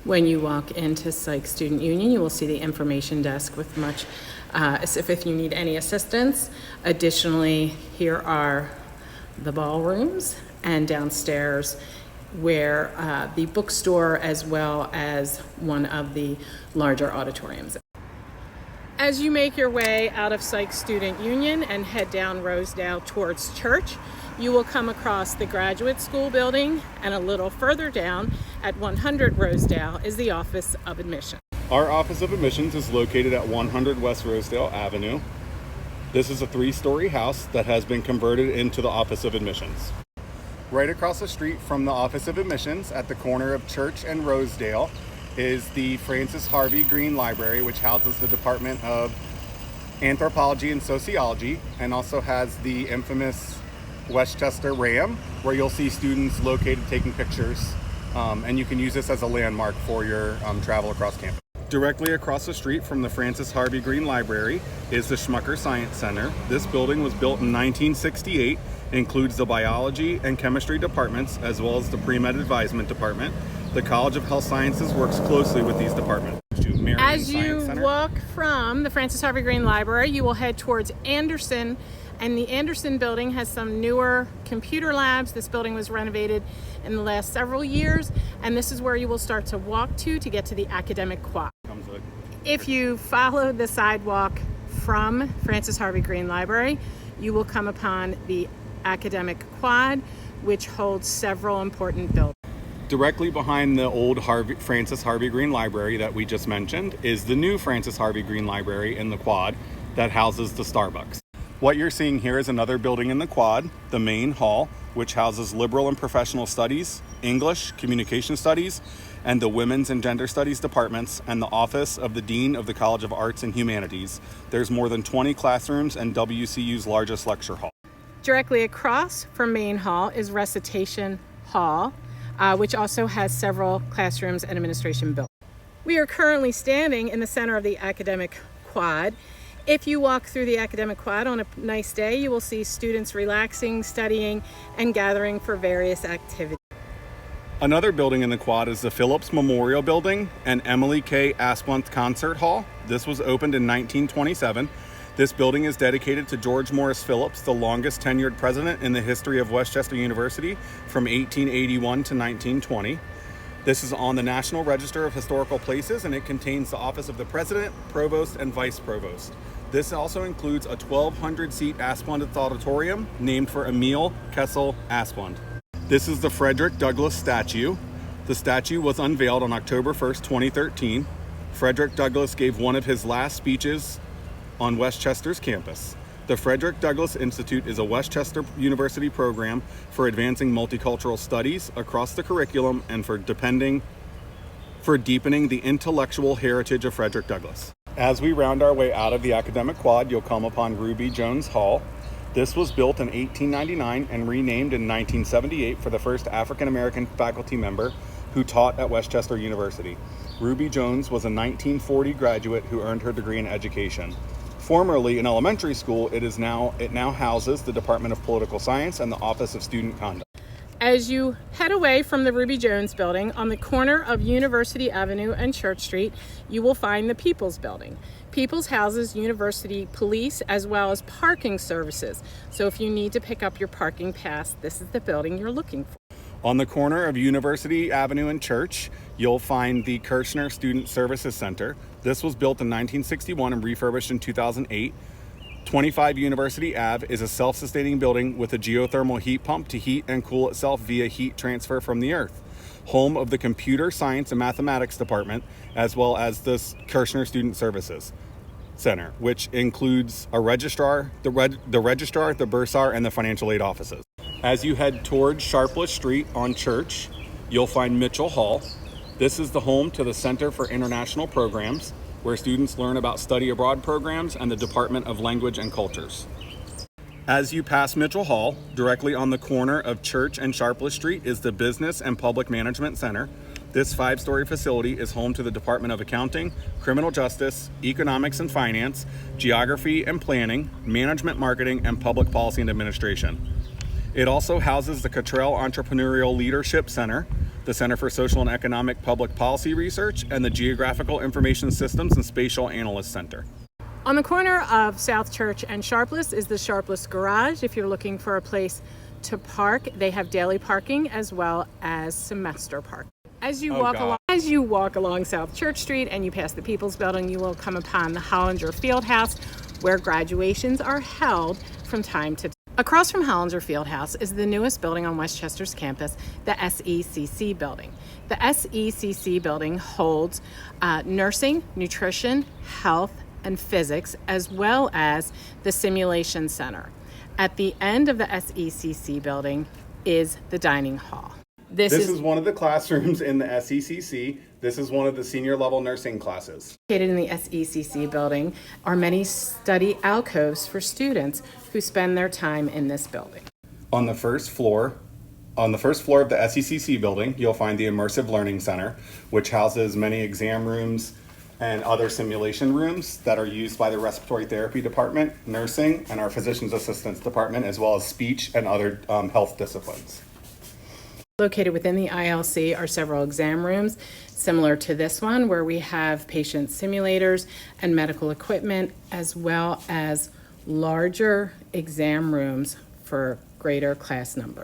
When you walk into Psych Student Union, you will see the information desk with much, as if you need any assistance. Additionally, here are the ballrooms and downstairs where the bookstore as well as one of the larger auditoriums. As you make your way out of Psych Student Union and head down Rosedale towards church, you will come across the Graduate School building, and a little further down at 100 Rosedale is the Office of Admissions. Our Office of Admissions is located at 100 West Rosedale Avenue. This is a 3-story house that has been converted into the Office of Admissions. Right across the street from the Office of Admissions at the corner of Church and Rosedale is the Francis Harvey Green Library, which houses the Department of Anthropology and Sociology, and also has the infamous Westchester Ram, where you'll see students located taking pictures, and you can use this as a landmark for your travel across campus. Directly across the street from the Francis Harvey Green Library is the Schmucker Science Center. This building was built in 1968, includes the biology and chemistry departments, as well as the pre-med advisement department. The College of Health Sciences works closely with these departments. As you walk from the Francis Harvey Green Library, you will head towards Anderson, and the Anderson building has some newer computer labs. This building was renovated in the last several years, and this is where you will start to walk to get to the academic quad. If you follow the sidewalk from Francis Harvey Green Library, you will come upon the academic quad, which holds several important buildings. Directly behind the old Francis Harvey Green Library that we just mentioned is the new Francis Harvey Green Library in the quad that houses the Starbucks. What you're seeing here is another building in the quad, the main hall, which houses liberal and professional studies, English, communication studies, and the women's and gender studies departments, and the office of the Dean of the College of Arts and Humanities. There's more than 20 classrooms and WCU's largest lecture hall. Directly across from main hall is Recitation Hall, which also has several classrooms and administration buildings. We are currently standing in the center of the academic quad. If you walk through the academic quad on a nice day, you will see students relaxing, studying, and gathering for various activities. Another building in the quad is the Phillips Memorial Building and Emily K. Asplund Concert Hall. This was opened in 1927. This building is dedicated to George Morris Phillips, the longest tenured president in the history of Westchester University from 1881 to 1920. This is on the National Register of Historical Places, and it contains the office of the president, provost, and vice provost. This also includes a 1,200-seat Asplund auditorium named for Emil Kessel Asplund. This is the Frederick Douglass statue. The statue was unveiled on October 1st, 2013. Frederick Douglass gave one of his last speeches on Westchester's campus. The Frederick Douglass Institute is a Westchester University program for advancing multicultural studies across the curriculum and for deepening the intellectual heritage of Frederick Douglass. As we round our way out of the academic quad, you'll come upon Ruby Jones Hall. This was built in 1899 and renamed in 1978 for the first African-American faculty member who taught at Westchester University. Ruby Jones was a 1940 graduate who earned her degree in education. Formerly an elementary school, it now houses the Department of Political Science and the Office of Student Conduct. As you head away from the Ruby Jones building, on the corner of University Avenue and Church Street, you will find the Peoples building. Peoples houses university police as well as parking services. So if you need to pick up your parking pass, this is the building you're looking for. On the corner of University Avenue and Church, you'll find the Kirshner Student Services Center. This was built in 1961 and refurbished in 2008. 25 University Ave is a self-sustaining building with a geothermal heat pump to heat and cool itself via heat transfer from the earth. Home of the Computer Science and Mathematics Department, as well as the Kirshner Student Services Center, which includes a registrar, the registrar, the bursar, and the financial aid offices. As you head towards Sharpless Street on Church, you'll find Mitchell Hall. This is the home to the Center for International Programs, where students learn about study abroad programs and the Department of Language and Cultures. As you pass Mitchell Hall, directly on the corner of Church and Sharpless Street is the Business and Public Management Center. This 5-story facility is home to the Department of Accounting, Criminal Justice, Economics and Finance, Geography and Planning, Management, Marketing, and Public Policy and Administration. It also houses the Cottrell Entrepreneurial Leadership Center, the Center for Social and Economic Public Policy Research, and the Geographical Information Systems and Spatial Analyst Center. On the corner of South Church and Sharpless is the Sharpless Garage. If you're looking for a place to park, they have daily parking as well as semester parking. As you walk along South Church Street and you pass the People's Building, you will come upon the Hollinger Fieldhouse, where graduations are held from time to time. Across from Hollinger Fieldhouse is the newest building on Westchester's campus, the SECC building. The SECC building holds nursing, nutrition, health, and physics, as well as the simulation center. At the end of the SECC building is the dining hall. This is one of the classrooms in the SECC. This is one of the senior level nursing classes. Located in the SECC building are many study alcoves for students who spend their time in this building. On the first floor of the SECC building, you'll find the Immersive Learning Center, which houses many exam rooms and other simulation rooms that are used by the respiratory therapy department, nursing, and our physician's assistants department, as well as speech and other health disciplines. Located within the ILC are several exam rooms similar to this one, where we have patient simulators and medical equipment, as well as larger exam rooms for greater class numbers.